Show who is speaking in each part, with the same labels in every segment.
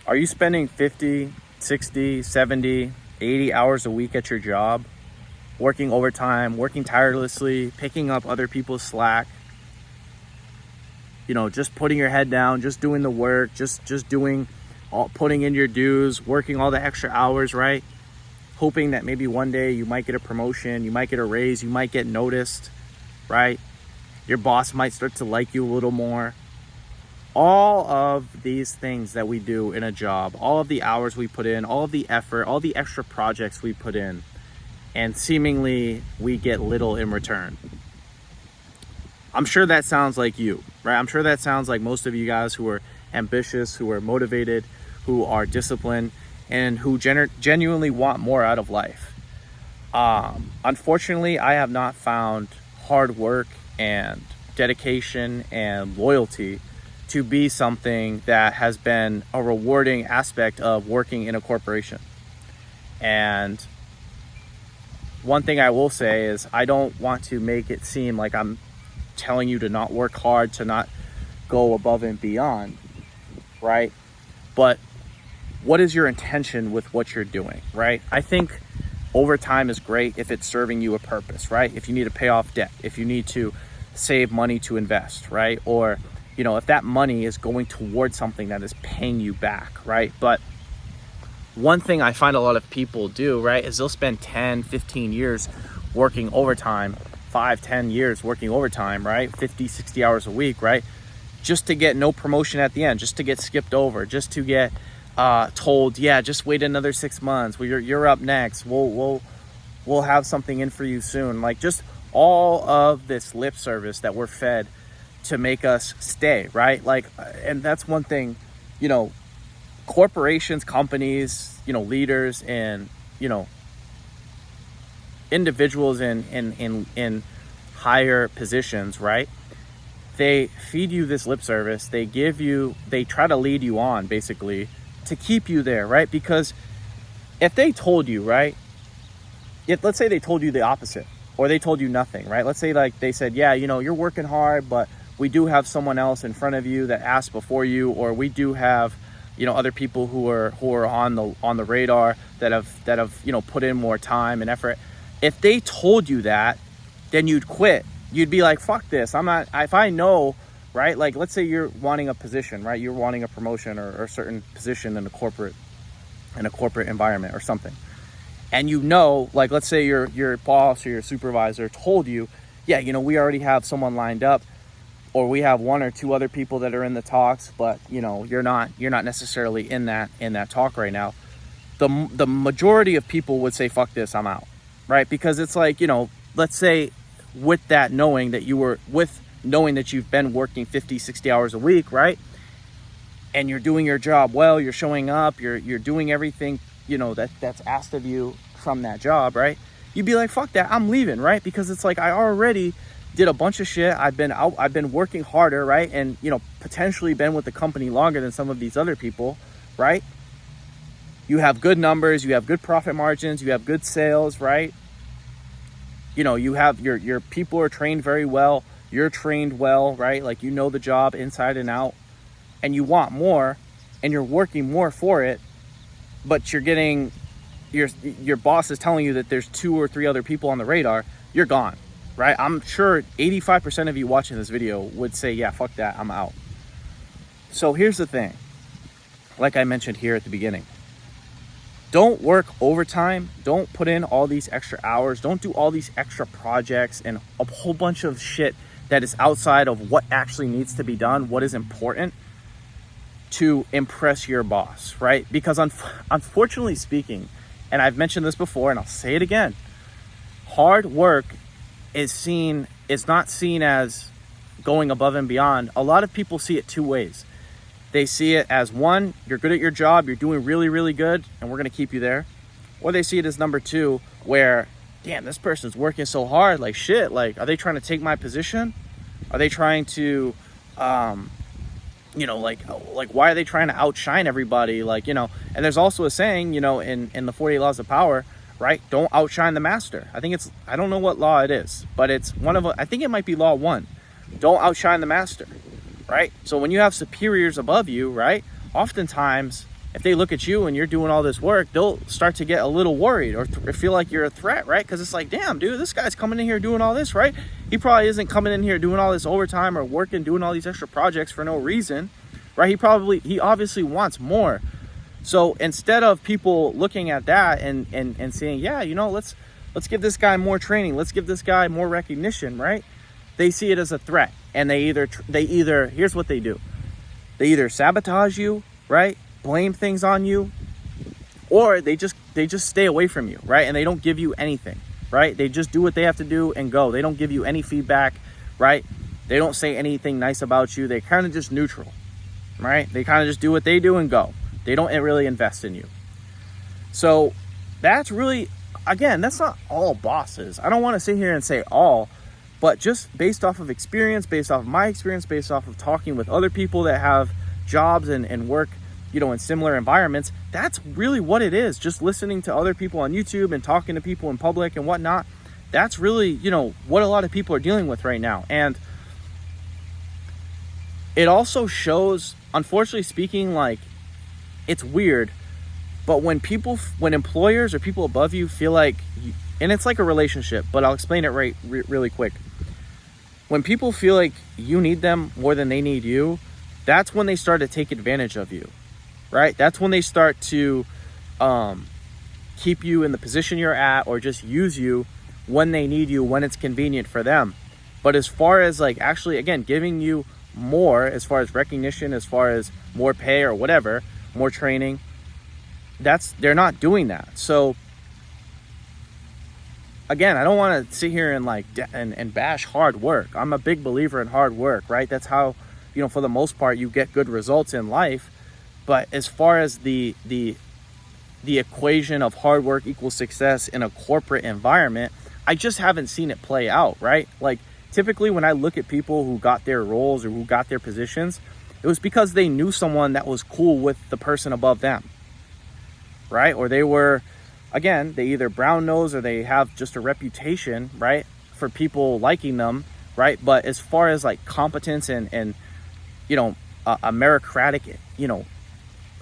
Speaker 1: Are you spending 50, 60, 70, 80 hours a week at your job, working overtime, working tirelessly, picking up other people's slack, just putting your head down, just doing the work, just doing all, putting in your dues, working all the extra hours, right? Hoping that maybe one day you might get a promotion, you might get a raise, you might get noticed, right? Your boss might start to like you a little more. All of these things that we do in a job, all of the hours we put in, all of the effort, all the extra projects we put in, and seemingly we get little in return. I'm sure that sounds like you, right? I'm sure that sounds like most of you guys who are ambitious, who are motivated, who are disciplined, and who genuinely want more out of life. Unfortunately, I have not found hard work and dedication and loyalty to be something that has been a rewarding aspect of working in a corporation. And one thing I will say is I don't want to make it seem like I'm telling you to not work hard, to not go above and beyond, right? But what is your intention with what you're doing, right? I think overtime is great if it's serving you a purpose, right? If you need to pay off debt, if you need to save money to invest, right? Or, if that money is going towards something that is paying you back, right? But one thing I find a lot of people do, right, is they'll spend 10, 15 years working overtime, 5, 10 years working overtime, right? 50, 60 hours a week, right? Just to get no promotion at the end, just to get skipped over, just to get told, yeah, just wait another 6 months. Well, you're up next. We'll have something in for you soon. Like, just all of this lip service that we're fed to make us stay, right? Like, and that's one thing, corporations, companies, leaders, and individuals in higher positions, right? They feed you this lip service. They try to lead you on, basically, to keep you there, right? Because if they told you, right, let's say they told you the opposite, or they told you nothing, right? Let's say like they said, yeah, you're working hard, but we do have someone else in front of you that asked before you, or we do have, other people who are on the radar that have put in more time and effort. If they told you that, then you'd quit. You'd be like, fuck this. I'm not, if I know, right? Like, let's say you're wanting a position, right? You're wanting a promotion or a certain position in a corporate environment or something. And like, let's say your boss or your supervisor told you, yeah, we already have someone lined up, or we have 1 or 2 other people that are in the talks, but you're not necessarily in that talk right now. The majority of people would say, fuck this, I'm out, right? Because it's like, let's say with that knowing that you've been working 50, 60 hours a week, right? And you're doing your job well, you're showing up, you're doing everything, that's asked of you from that job, right? You'd be like, fuck that, I'm leaving, right? Because it's like, I already did a bunch of shit. I've been working harder, right? And, potentially been with the company longer than some of these other people, right? You have good numbers, you have good profit margins, you have good sales, right? You have your people are trained very well. You're trained well, right? Like, the job inside and out, and you want more, and you're working more for it, but you're getting, your boss is telling you that there's 2 or 3 other people on the radar. You're gone, right? I'm sure 85% of you watching this video would say, yeah, fuck that, I'm out. So here's the thing, like I mentioned here at the beginning. Don't work overtime. Don't put in all these extra hours. Don't do all these extra projects and a whole bunch of shit that is outside of what actually needs to be done, what is important, to impress your boss, right? Because unfortunately speaking, and I've mentioned this before and I'll say it again, hard work is not seen as going above and beyond. A lot of people see it 2 ways. They see it as, 1, you're good at your job, you're doing really, really good, and we're going to keep you there. Or they see it as number 2, where, damn, this person's working so hard, like, shit, like, are they trying to take my position? Are they trying to, like, why are they trying to outshine everybody? Like, and there's also a saying, in the 48 Laws of Power, right? Don't outshine the master. I don't know what law it is, but it's I think it might be law 1. Don't outshine the master, right? So when you have superiors above you, right? Oftentimes, if they look at you and you're doing all this work, they'll start to get a little worried or feel like you're a threat, right? Because it's like, damn, dude, this guy's coming in here doing all this, right? He probably isn't coming in here doing all this overtime or working, doing all these extra projects for no reason, right? He obviously wants more. So instead of people looking at that and saying, yeah, you know, let's give this guy more training, let's give this guy more recognition, right? They see it as a threat, and they either here's what they do. They either sabotage you, right? Blame things on you, or they just stay away from you, right? And they don't give you anything, right? They just do what they have to do and go. They don't give you any feedback, right? They don't say anything nice about you. They kind of just neutral, right? They kind of just do what they do and go. They don't really invest in you. So that's really, again, that's not all bosses. I don't want to sit here and say all, but just based off of experience, based off of my experience, based off of talking with other people that have jobs and work, you know, in similar environments, that's really what it is. Just listening to other people on YouTube and talking to people in public and whatnot. That's really, you know, what a lot of people are dealing with right now. And it also shows, unfortunately speaking, like, it's weird, but when employers or people above you feel like, and it's like a relationship, but I'll explain it really quick. When people feel like you need them more than they need you, that's when they start to take advantage of you, right? That's when they start to keep you in the position you're at, or just use you when they need you, when it's convenient for them. But as far as like actually, again, giving you more, as far as recognition, as far as more pay or whatever, more training, they're not doing that. So again, I don't want to sit here and like and bash hard work. I'm a big believer in hard work, right? That's how, you know, for the most part, you get good results in life. But as far as the equation of hard work equals success in a corporate environment, I just haven't seen it play out, right? Like typically when I look at people who got their roles or who got their positions, it was because they knew someone that was cool with the person above them, right? Or they were, again, they either brown nose or they have just a reputation, right, for people liking them, right? But as far as like competence and you know, a meritocratic, you know,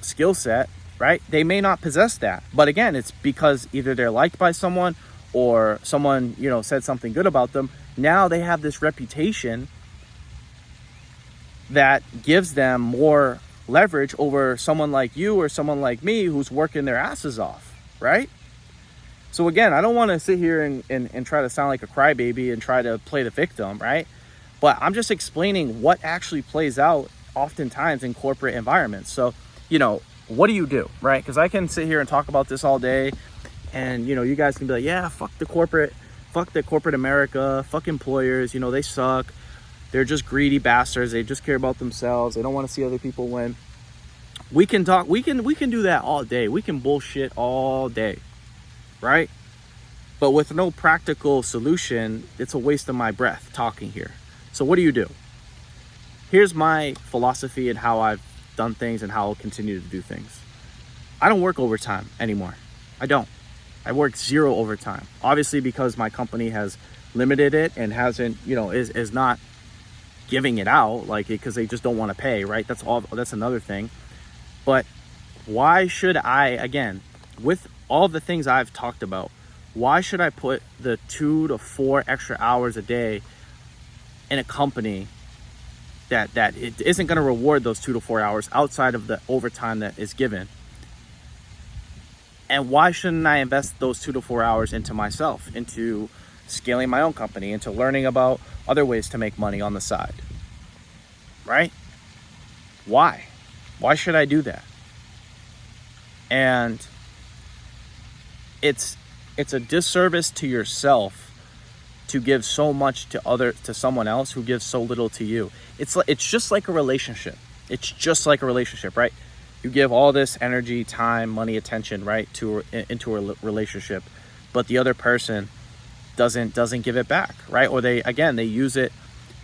Speaker 1: skill set, right? They may not possess that. But again, it's because either they're liked by someone or someone, you know, said something good about them. Now they have this reputation that gives them more leverage over someone like you or someone like me who's working their asses off, right? So again, I don't want to sit here and try to sound like a crybaby and try to play the victim, right? But I'm just explaining what actually plays out oftentimes in corporate environments. So, you know, what do, right? Because I can sit here and talk about this all day, and, you know, you guys can be like, yeah, fuck the corporate America, fuck employers, you know, they suck. They're just greedy bastards. They just care about themselves. They don't want to see other people win. We can talk, we can do that all day. We can bullshit all day, right? But with no practical solution, it's a waste of my breath talking here. So what do? Here's my philosophy and how I've done things and how I'll continue to do things. I don't work overtime anymore. I don't. I work zero overtime. Obviously, because my company has limited it and hasn't, you know, is not giving it out, like, because they just don't want to pay, right? That's another thing. But why should I, again, with all the things I've talked about, why should I put the 2 to 4 extra hours a day in a company that it isn't going to reward those 2 to 4 hours outside of the overtime that is given? And why shouldn't I invest those 2 to 4 hours into myself, into scaling my own company, into learning about other ways to make money on the side, right? Why should I do that? And it's a disservice to yourself to give so much to someone else who gives so little to you. It's just like a relationship. It's just like a relationship, right? You give all this energy, time, money, attention, right, into a relationship, but the other person doesn't give it back, right? Or they use it,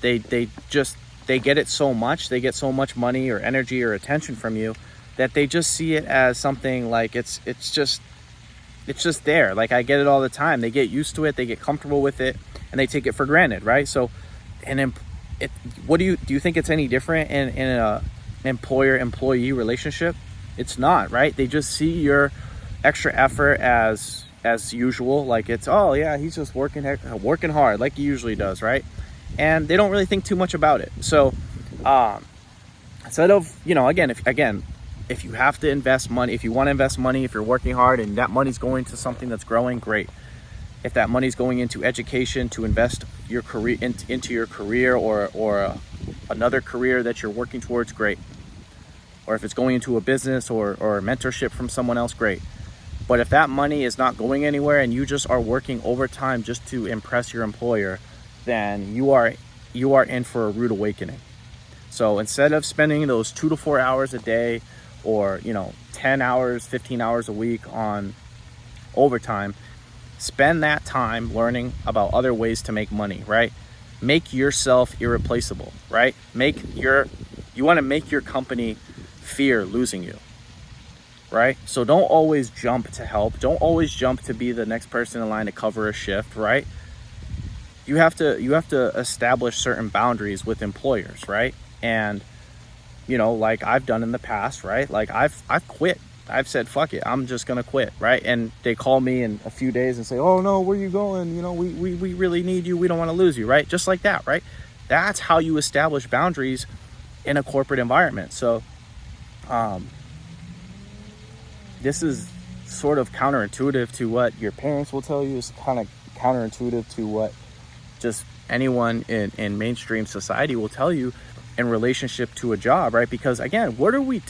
Speaker 1: they get it so much, they get so much money or energy or attention from you that they just see it as something like it's just there. Like, I get it all the time. They get used to it, they get comfortable with it, and they take it for granted, right? So, what do you think it's any different in a employer-employee relationship? It's not, right? They just see your extra effort as usual, like it's, oh yeah, he's just working hard like he usually does, right? And they don't really think too much about it. So instead of, if you have to invest money, if you want to invest money, if you're working hard and that money's going to something that's growing, great. If that money's going into education to invest your career into your career or another career that you're working towards, great. Or if it's going into a business or a mentorship from someone else, great. But if that money is not going anywhere and you just are working overtime just to impress your employer, then you are in for a rude awakening. So instead of spending those 2 to 4 hours a day or 10 hours, 15 hours a week on overtime, spend that time learning about other ways to make money, right? Make yourself irreplaceable, right? You want to make your company fear losing you, right? So don't always jump to help. Don't always jump to be the next person in line to cover a shift, right? You have to establish certain boundaries with employers, right? And like I've done in the past, right? Like I've quit. I've said, fuck it, I'm just gonna quit, right? And they call me in a few days and say, oh no, where you going? We really need you. We don't want to lose you, right? Just like that, right? That's how you establish boundaries in a corporate environment. So this is sort of counterintuitive to what your parents will tell you. It's kind of counterintuitive to what just anyone in mainstream society will tell you in relationship to a job, right? Because again, what are we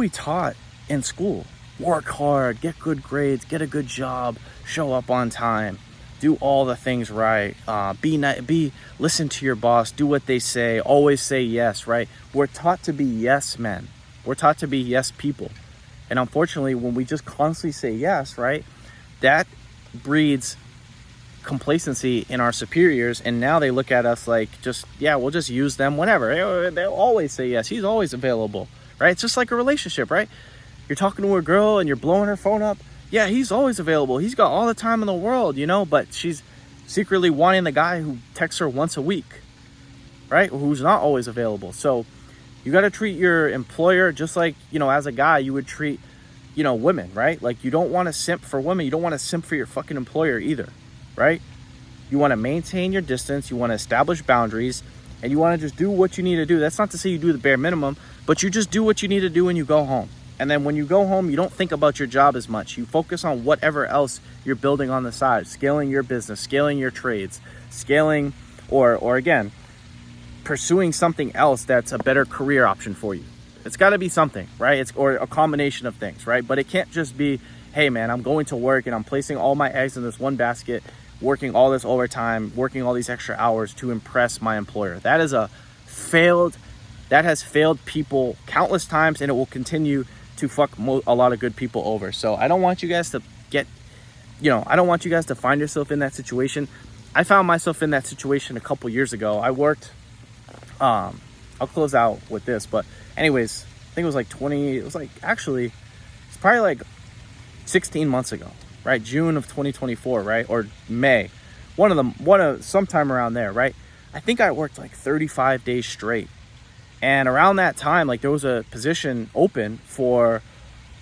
Speaker 1: taught in school? Work hard, get good grades, get a good job, show up on time, do all the things right, listen to your boss, do what they say, always say yes, right? We're taught to be yes men. We're taught to be yes people. And unfortunately, when we just constantly say yes, right, that breeds complacency in our superiors, and now they look at us like, we'll just use them whenever. They'll always say yes. He's always available, right? It's just like a relationship, right? You're talking to a girl and you're blowing her phone up. Yeah, he's always available. He's got all the time in the world, but she's secretly wanting the guy who texts her once a week, right? Who's not always available. So you got to treat your employer just like, as a guy, you would treat, women, right? Like you don't want to simp for women. You don't want to simp for your fucking employer either, right? You want to maintain your distance. You want to establish boundaries, and you want to just do what you need to do. That's not to say you do the bare minimum, but you just do what you need to do when you go home. And then when you go home, you don't think about your job as much. You focus on whatever else you're building on the side, scaling your business, scaling your trades, scaling, or again, pursuing something else that's a better career option for you. It's got to be something, right? Or a combination of things, right? But it can't just be, hey man, I'm going to work and I'm placing all my eggs in this one basket, working all this overtime, working all these extra hours to impress my employer. That has failed people countless times, and it will continue to fuck a lot of good people over. So I don't want you guys to find yourself in that situation. I found myself in that situation a couple years ago. I worked, I'll close out with this, but anyways, I think it's probably like 16 months ago, right? June of 2024, right? Or May, sometime around there, right? I think I worked like 35 days straight. And around that time, like there was a position open for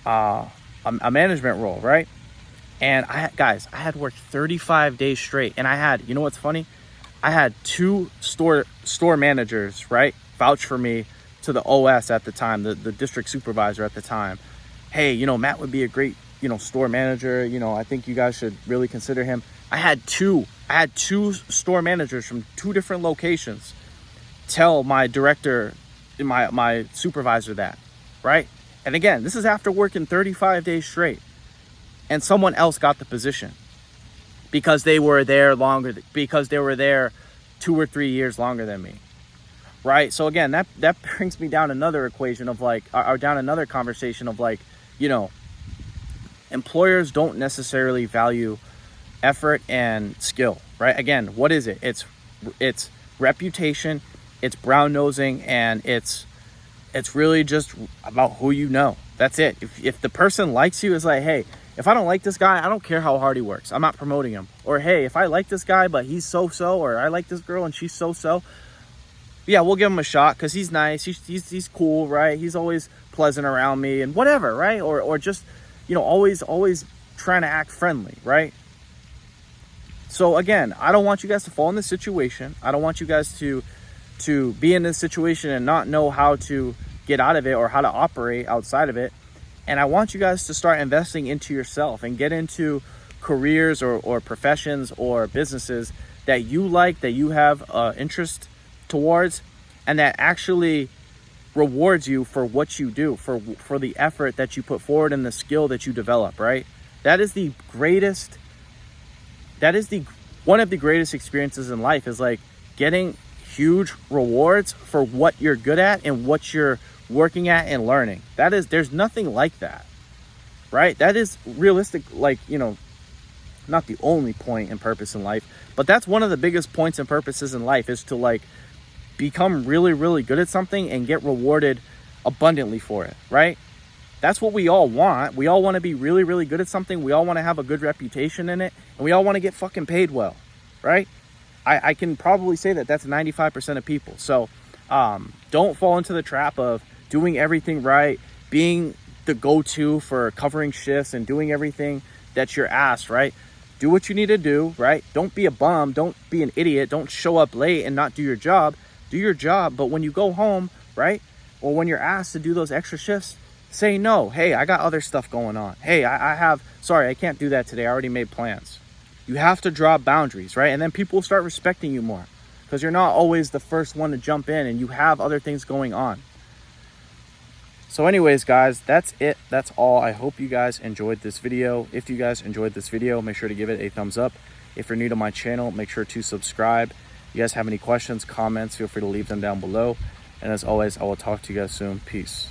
Speaker 1: a management role, right? And I had worked 35 days straight, and I had, what's funny? I had 2 store managers, right, vouch for me to the OS at the time, the district supervisor at the time. Hey, Matt would be a great, store manager. I think you guys should really consider him. I had two store managers from 2 different locations tell my director, my supervisor that, right? And again, this is after working 35 days straight, and someone else got the position because they were there longer, because they were there 2 or 3 years longer than me, right? So again, that brings me down another equation of like, or down another conversation of like, employers don't necessarily value effort and skill, right? Again, what is it? It's reputation, it's brown nosing, and it's really just about who you know. That's it. If the person likes you, it's like, hey, if I don't like this guy, I don't care how hard he works, I'm not promoting him. Or hey, if I like this guy but he's so-so, or I like this girl and she's so-so, yeah, we'll give him a shot because he's nice. He's cool, right? He's always pleasant around me and whatever, right? Or just, you know, always trying to act friendly, right? So again, I don't want you guys to fall in this situation. I don't want you guys to be in this situation and not know how to get out of it or how to operate outside of it. And I want you guys to start investing into yourself and get into careers or professions or businesses that you like, that you have interest towards, and that actually rewards you for what you do, for the effort that you put forward and the skill that you develop, right? That is one of the greatest experiences in life, is like getting huge rewards for what you're good at and what you're working at and learning. There's nothing like that, right? That is realistic, like, you know, not the only point and purpose in life, but that's one of the biggest points and purposes in life, is to like become really, really good at something and get rewarded abundantly for it, right? That's what we all want. We all want to be really, really good at something. We all want to have a good reputation in it, and we all want to get fucking paid well, right? I can probably say that that's 95% of people. So don't fall into the trap of doing everything right, being the go-to for covering shifts and doing everything that you're asked, right? Do what you need to do, right? Don't be a bum. Don't be an idiot. Don't show up late and not do your job. Do your job, but when you go home, right? Or when you're asked to do those extra shifts, say no. Hey, I got other stuff going on. Hey, sorry, I can't do that today. I already made plans. You have to draw boundaries, right? And then people will start respecting you more, because you're not always the first one to jump in and you have other things going on. So anyways, guys, that's it. That's all. I hope you guys enjoyed this video. If you guys enjoyed this video, make sure to give it a thumbs up. If you're new to my channel, make sure to subscribe. If you guys have any questions, comments, feel free to leave them down below. And as always, I will talk to you guys soon. Peace.